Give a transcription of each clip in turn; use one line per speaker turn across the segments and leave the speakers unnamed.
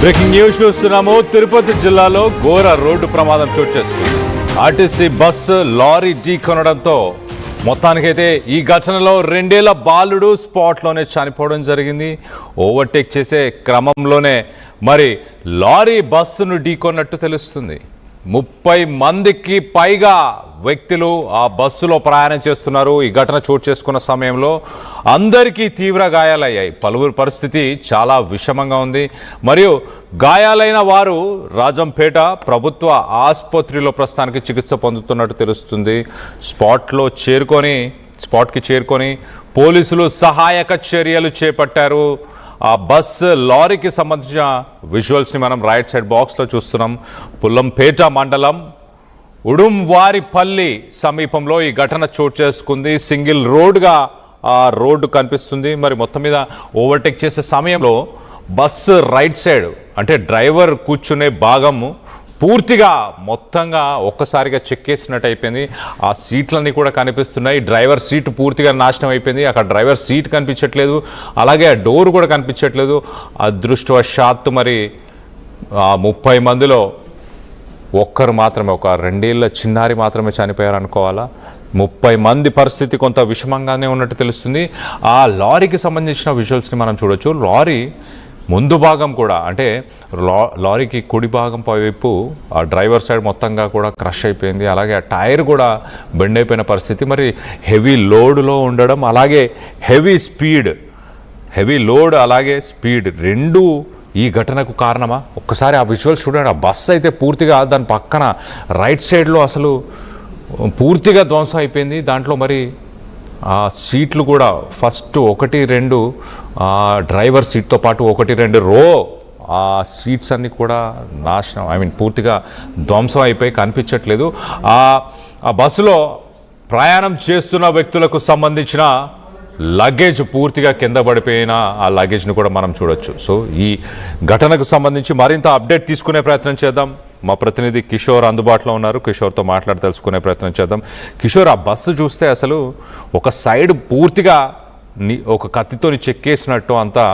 Breaking news చూస్తున్నాము. తిరుపతి జిల్లాలో ఘోర రోడ్డు ప్రమాదం చోటు చేసుకుంది. ఆర్టీసీ బస్సు లారీ ఢీకొనడంతో మొత్తానికైతే ఈ ఘటనలో 2 ఏళ్ల బాలుడు స్పాట్లోనే చనిపోవడం జరిగింది. ఓవర్టేక్ చేసే క్రమంలోనే మరి లారీ బస్సును ఢీకొన్నట్టు తెలుస్తుంది. 30 మందికి పైగా వ్యక్తులు ఆ బస్సులో ప్రయాణం చేస్తున్నారు. ఈ ఘటన చోటు చేసుకున్న సమయంలో అందరికీ తీవ్ర గాయాలయ్యాయి. పలువురు పరిస్థితి చాలా విషమంగా ఉంది. మరియు గాయాలైన వారు రాజంపేట ప్రభుత్వ ఆసుపత్రిలో ప్రస్తుతానికి చికిత్స పొందుతున్నట్టు తెలుస్తుంది. స్పాట్కి చేరుకొని పోలీసులు సహాయక చర్యలు చేపట్టారు. ఆ బస్సు లారీకి సంబంధించిన విజువల్స్ని మనం రైట్ సైడ్ బాక్స్లో చూస్తున్నాం. పుల్లంపేట మండలం ఉడుంవారిపల్లి సమీపంలో ఈ ఘటన చోటు చేసుకుంది. సింగిల్ రోడ్గా ఆ రోడ్డు కనిపిస్తుంది. మరి మొత్తం మీద ఓవర్టేక్ చేసే సమయంలో బస్సు రైట్ సైడ్ అంటే డ్రైవర్ కూర్చునే భాగము పూర్తిగా మొత్తంగా ఒక్కసారిగా చెక్కేసినట్టు అయిపోయింది. ఆ సీట్లన్నీ కూడా కనిపిస్తున్నాయి. డ్రైవర్ సీట్ పూర్తిగా నాశనం అయిపోయింది. అక్కడ డ్రైవర్ సీట్ కనిపించట్లేదు, అలాగే ఆ డోర్ కూడా కనిపించట్లేదు. అదృష్టవశాత్తు మరి 30 మందిలో ఒక్కరు మాత్రమే, ఒక 2 ఏళ్ల చిన్నారి మాత్రమే చనిపోయారు అనుకోవాలా. 30 మంది పరిస్థితి కొంత విషమంగానే ఉన్నట్టు తెలుస్తుంది. ఆ లారీకి సంబంధించిన విజువల్స్ని మనం చూడొచ్చు. లారీ ముందు భాగం కూడా అంటే లారీకి కుడి భాగం పైవైపు ఆ డ్రైవర్ సైడ్ మొత్తంగా కూడా క్రష్ అయిపోయింది. అలాగే ఆ టైర్ కూడా బెండ్ అయిపోయిన పరిస్థితి. మరి హెవీ లోడ్లో ఉండడం, అలాగే హెవీ లోడ్ అలాగే స్పీడ్ రెండూ ఈ ఘటనకు కారణమా? ఒక్కసారి ఆ విజువల్స్ చూడండి. ఆ బస్సు అయితే పూర్తిగా దాని పక్కన రైట్ సైడ్లో అసలు పూర్తిగా ధ్వంసం అయిపోయింది. దాంట్లో మరి ఆ సీట్లు కూడా ఫస్ట్ 1-2 డ్రైవర్ సీట్తో పాటు 1-2 రో ఆ సీట్స్ అన్నీ కూడా నాశనం, పూర్తిగా ధ్వంసం అయిపోయి కనిపించట్లేదు. ఆ బస్సులో ప్రయాణం చేస్తున్న వ్యక్తులకు సంబంధించిన లగేజ్ పూర్తిగా కింద పడిపోయిన ఆ లగేజ్ని కూడా మనం చూడొచ్చు. సో ఈ ఘటనకు సంబంధించి మరింత అప్డేట్ తీసుకునే ప్రయత్నం చేద్దాం. మా ప్రతినిధి కిషోర్ అందుబాటులో ఉన్నారు. కిషోర్తో మాట్లాడి తెలుసుకునే ప్రయత్నం చేద్దాం. కిషోర్, ఆ బస్సు చూస్తే అసలు ఒక సైడ్ పూర్తిగా ఒక కత్తితోని చెక్కేసినట్టు అంతా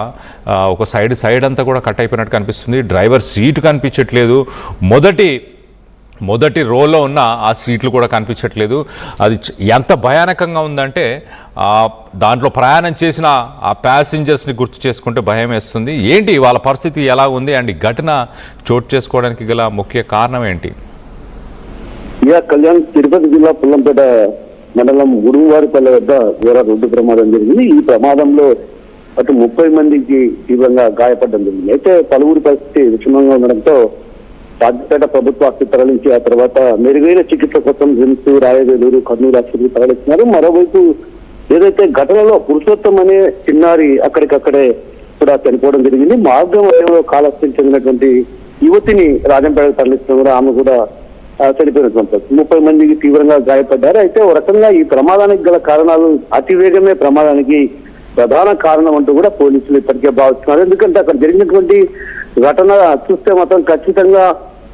ఒక సైడ్ అంతా కూడా కట్ అయిపోయినట్టు కనిపిస్తుంది. డ్రైవర్ సీటు కనిపించట్లేదు. మొదటి రోలో ఉన్న ఆ సీట్లు కూడా కనిపించట్లేదు. అది ఎంత భయానకంగా ఉందంటే దాంట్లో ప్రయాణం చేసిన ఆ ప్యాసింజర్స్ని గుర్తు చేసుకుంటే భయం వేస్తుంది. ఏంటి వాళ్ళ పరిస్థితి ఎలా ఉంది అండ్ ఈ ఘటన చోటు చేసుకోవడానికి గల ముఖ్య కారణం ఏంటి?
కళ్యాణ్, తిరుపతి జిల్లా పుల్లంపేట మండలం ఉడుంవారిపల్లి వద్ద ఘోర రోడ్డు ప్రమాదం జరిగింది. ఈ ప్రమాదంలో అటు 30 మందికి తీవ్రంగా గాయపడడం జరిగింది. అయితే పలువురి పరిస్థితి విషమంగా ఉండడంతో రాజంపేట ప్రభుత్వ ఆసుపత్రి తరలించి ఆ తర్వాత మెరుగైన చికిత్స కోసం రిమ్స్, రాయవేలూరు, కర్నూలు ఆసుపత్రికి తరలిస్తున్నారు. మరోవైపు ఏదైతే ఘటనలో పురుషోత్తం అనే చిన్నారి అక్కడికక్కడే కూడా చనిపోవడం జరిగింది. మార్గంలో కాలస్యం చెందినటువంటి యువతిని రాజంపేటకు తరలిస్తున్నారు. ఆమె కూడా చనిపోయినటువంటి 30 మందికి తీవ్రంగా గాయపడ్డారు. అయితే ఒక రకంగా ఈ ప్రమాదానికి గల కారణాలు అతివేగమే ప్రమాదానికి ప్రధాన కారణం అంటూ కూడా పోలీసులు ఇప్పటికే భావిస్తున్నారు. ఎందుకంటే అక్కడ జరిగినటువంటి ఘటన చూస్తే మాత్రం ఖచ్చితంగా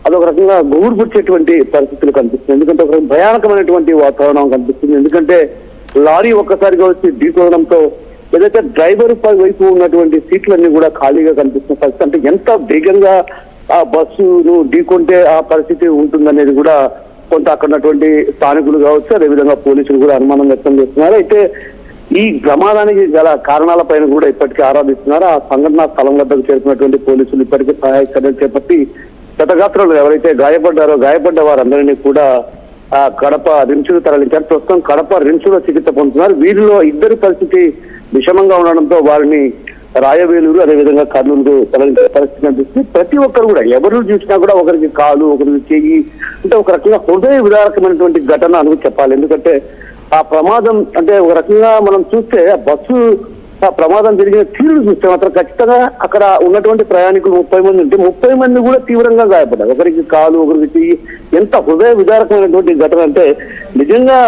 అదొక రకంగా గుబురుపుచ్చేటువంటి పరిస్థితులు కనిపిస్తుంది. ఎందుకంటే ఒక భయానకమైనటువంటి వాతావరణం కనిపిస్తుంది. ఎందుకంటే లారీ ఒక్కసారిగా వచ్చి ఢీకొనడంతో ఏదైతే డ్రైవర్ వైపు ఉన్నటువంటి సీట్లన్నీ కూడా ఖాళీగా కనిపిస్తున్న పరిస్థితి. అంటే ఎంత వేగంగా ఆ బస్సును ఢీకొంటే ఆ పరిస్థితి ఉంటుందనేది కూడా కొంత అక్కడ ఉన్నటువంటి స్థానికులు కావచ్చు, అదేవిధంగా పోలీసులు కూడా అనుమానం వ్యక్తం చేస్తున్నారు. అయితే ఈ ప్రమాదానికి గల కారణాలపైన కూడా ఇప్పటికీ ఆరాధిస్తున్నారు. ఆ సంఘటనా స్థలం వద్దకు చేరుకున్నటువంటి పోలీసులు ఇప్పటికీ సహాయ చర్యలు చేపట్టి క్షతగాత్రులు ఎవరైతే గాయపడ్డ వారందరినీ కూడా కడప రిమ్స్కు తరలించారు. ప్రస్తుతం కడప రిమ్స్లో చికిత్స పొందుతున్నారు. వీరిలో 2 పరిస్థితి విషమంగా ఉండడంతో వారిని రాయవేలూరు, అదేవిధంగా కర్నూలుకు తరలించే పరిస్థితి కనిపిస్తుంది. ప్రతి ఒక్కరు కూడా ఎవరు చూసినా కూడా ఒకరికి కాలు, ఒకరికి చెయ్యి, అంటే ఒక రకంగా హృదయ విదారకమైనటువంటి ఘటన అని చెప్పాలి. ఎందుకంటే ఆ ప్రమాదం అంటే ఒక రకంగా మనం చూస్తే ఆ బస్సు ఆ ప్రమాదం జరిగిన తీరును చూస్తే మాత్రం ఖచ్చితంగా అక్కడ ఉన్నటువంటి ప్రయాణికులు 30 మంది ఉంటే 30 మంది కూడా తీవ్రంగా గాయపడ్డారు. ఒకరికి కాలు, ఒకరికి చెయ్యి. ఎంత హృదయ విదారకమైనటువంటి ఘటన అంటే నిజంగా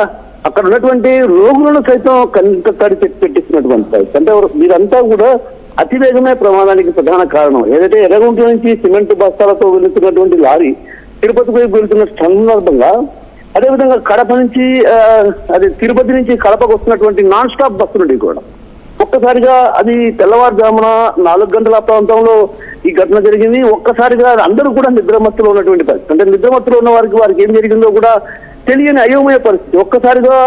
అక్కడ ఉన్నటువంటి రోగులను సైతం కంట తడి పెట్టిస్తున్నటువంటి పరిస్థితి. అంటే వీరంతా కూడా అతివేగమే ప్రమాదానికి ప్రధాన కారణం. ఏదైతే ఎర్రగుంట నుంచి సిమెంట్ బస్తాలతో వెళుతున్నటువంటి లారీ తిరుపతి వైపు వెళుతున్న సందర్భంగా, అదేవిధంగా కడప నుంచి తిరుపతి నుంచి కడపకు వస్తున్నటువంటి నాన్ స్టాప్ బస్సు నుండి కూడా ఒక్కసారిగా అది తెల్లవారుజామున 4 గంటల ప్రాంతంలో ఈ ఘటన జరిగింది. ఒక్కసారిగా అందరూ కూడా నిద్రమత్తులో ఉన్నటువంటి పరిస్థితి. అంటే నిద్రమత్తులో ఉన్న వారికి ఏం జరిగిందో కూడా తెలియని అయోమయ పరిస్థితి. ఒక్కసారిగా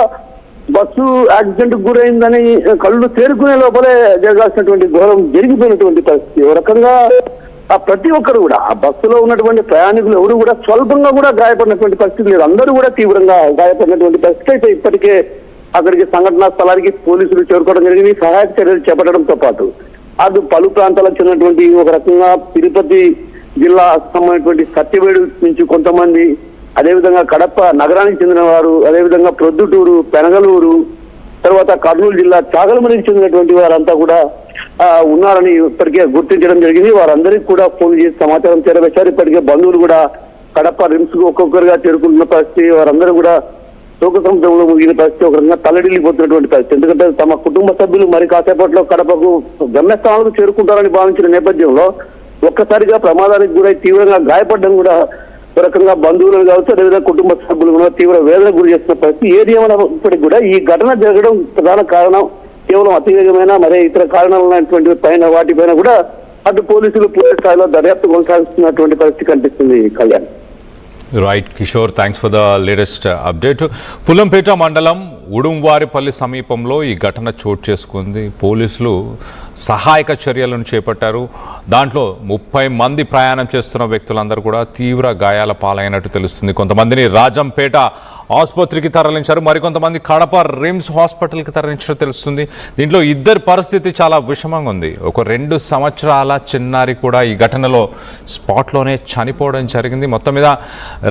బస్సు యాక్సిడెంట్ గురైందని కళ్ళు తేరుకునే లోపలే జరగాల్సినటువంటి ఘోరం జరిగిపోయినటువంటి పరిస్థితి. ఒక రకంగా ప్రతి ఒక్కరు కూడా ఆ బస్సులో ఉన్నటువంటి ప్రయాణికులు ఎవరు కూడా స్వల్పంగా కూడా గాయపడినటువంటి పరిస్థితి లేదు. అందరూ కూడా తీవ్రంగా గాయపడినటువంటి పరిస్థితి. అయితే ఇప్పటికే అక్కడికి సంఘటనా స్థలానికి పోలీసులు చేరుకోవడం జరిగింది. సహాయక చర్యలు చేపట్టడంతో పాటు అది పలు ప్రాంతాలకు చెందినటువంటి ఒక రకంగా తిరుపతి జిల్లా సంబంధించినటువంటి సత్యవేడు నుంచి కొంతమంది, అదేవిధంగా కడప నగరానికి చెందిన వారు, అదేవిధంగా ప్రొద్దుటూరు, పెనగలూరు, తర్వాత కర్నూలు జిల్లా చాగలమరికి చెందినటువంటి వారంతా కూడా ఉన్నారని ఇప్పటికే గుర్తించడం జరిగింది. వారందరికీ కూడా ఫోన్ చేసి సమాచారం చేరవేశారు. ఇప్పటికే బంధువులు కూడా కడప రిమ్స్ కు ఒక్కొక్కరుగా చేరుకుంటున్న పరిస్థితి. వారందరూ కూడా శోక సముద్రంలో ముగిన పరిస్థితి. ఒక రకంగా తల్లడిల్లిపోతున్నటువంటి పరిస్థితి. ఎందుకంటే తమ కుటుంబ సభ్యులు మరి కాసేపట్లో కడపకు గమ్యస్థానాలకు చేరుకుంటారని భావించిన నేపథ్యంలో ఒక్కసారిగా ప్రమాదానికి గురై తీవ్రంగా గాయపడడం కూడా ఒక రకంగా బంధువులను కావచ్చు, అదేవిధంగా కుటుంబ సభ్యులు కూడా తీవ్ర వేదన గురి చేస్తున్న పరిస్థితి. ఏది ఏమైనప్పటికీ కూడా ఈ ఘటన జరగడం ప్రధాన కారణం కేవలం అతివేగమైన మరే ఇతర కారణాలు ఉన్నటువంటి వాటిపైన కూడా అటు పోలీసులు పూర్తి స్థాయిలో దర్యాప్తు కొనసాగిస్తున్నటువంటి పరిస్థితి కనిపిస్తుంది. Kalyan.
Right Kishore, thanks for the latest update. Pullampeta మండలం ఉడుంవారిపల్లి సమీపంలో ఈ ఘటన చోటు చేసుకుంది. పోలీసులు సహాయక చర్యలను చేపట్టారు. దాంట్లో 30 మంది ప్రయాణం చేస్తున్న వ్యక్తులందరూ కూడా తీవ్ర గాయాల పాలైనట్టు తెలుస్తుంది. కొంతమందిని రాజంపేట ఆసుపత్రికి తరలించారు, మరికొంతమంది కడప రిమ్స్ హాస్పిటల్కి తరలించినట్టు తెలుస్తుంది. దీంట్లో ఇద్దరి పరిస్థితి చాలా విషమంగా ఉంది. ఒక 2 సంవత్సరాల చిన్నారి కూడా ఈ ఘటనలో స్పాట్లోనే చనిపోవడం జరిగింది. మొత్తం మీద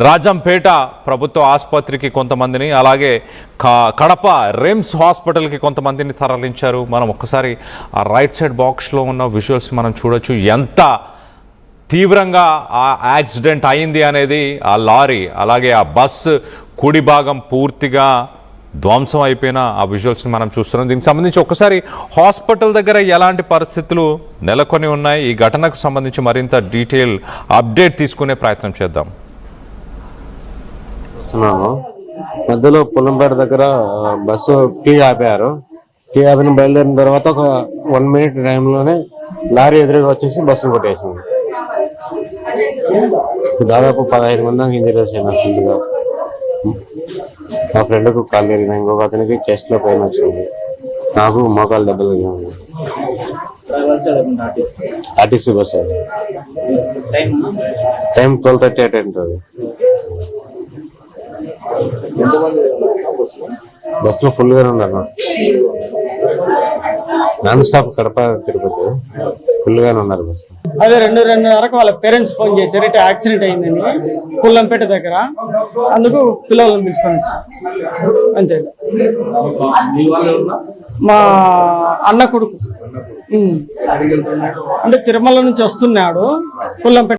రాజంపేట ప్రభుత్వ ఆసుపత్రికి కొంతమందిని, అలాగే కడప రిమ్స్ హాస్పిటల్కి కొంతమందిని తరలించారు. మనం ఒక్కసారి ఆ రైట్ సైడ్ బాక్స్లో ఉన్న విజువల్స్ మనం చూడొచ్చు. ఎంత తీవ్రంగా ఆ యాక్సిడెంట్ అయింది అనేది ఆ లారీ, అలాగే ఆ బస్సు కుడి భాగం పూర్తిగా ధ్వంసం అయిపోయిన ఆ విజువల్స్ని మనం చూస్తున్నాం. దీనికి సంబంధించి ఒక్కసారి హాస్పిటల్ దగ్గర ఎలాంటి పరిస్థితులు నెలకొని ఉన్నాయి, ఈ ఘటనకు సంబంధించి మరింత డీటెయిల్ అప్డేట్ తీసుకునే ప్రయత్నం చేద్దాం.
మధ్యలో పుల్లంపేట దగ్గర బస్సు టీ ఆపారు. టీ ఆపిన బయలుదేరిన తర్వాత ఒక 1 మినిట్ టైంలోనే లారీ ఎదురుగా వచ్చేసి బస్సును కొట్టేసింది. దాదాపు 15 మంది దాకా ఇంజరీస్ అయినట్టుందిగా. మా ఫ్రెండ్కు కాలు ఎరిగిన, ఇంకొక అతనికి చెస్ట్ లో పెయిన్ వచ్చింది, నాకు మోకాలు దెబ్బలు ఉంది. ఆర్టీసీ బస్ అది టైం 12:30 ఉంటుంది. బస్సులో ఫుల్ గానే ఉన్నారు. Non stop Kadapa Tirupati full గానే ఉన్నారు బస్సు.
అదే 2:30కు వాళ్ళ పేరెంట్స్ ఫోన్ చేశారు, ఇటు యాక్సిడెంట్ అయిందని పుల్లంపేట దగ్గర. అందుకు పిల్లలను పిలుచుకొని వచ్చారు అంతే. మా అన్న కొడుకు అంటే తిరుమల నుంచి వస్తున్నాడు పుల్లంపేట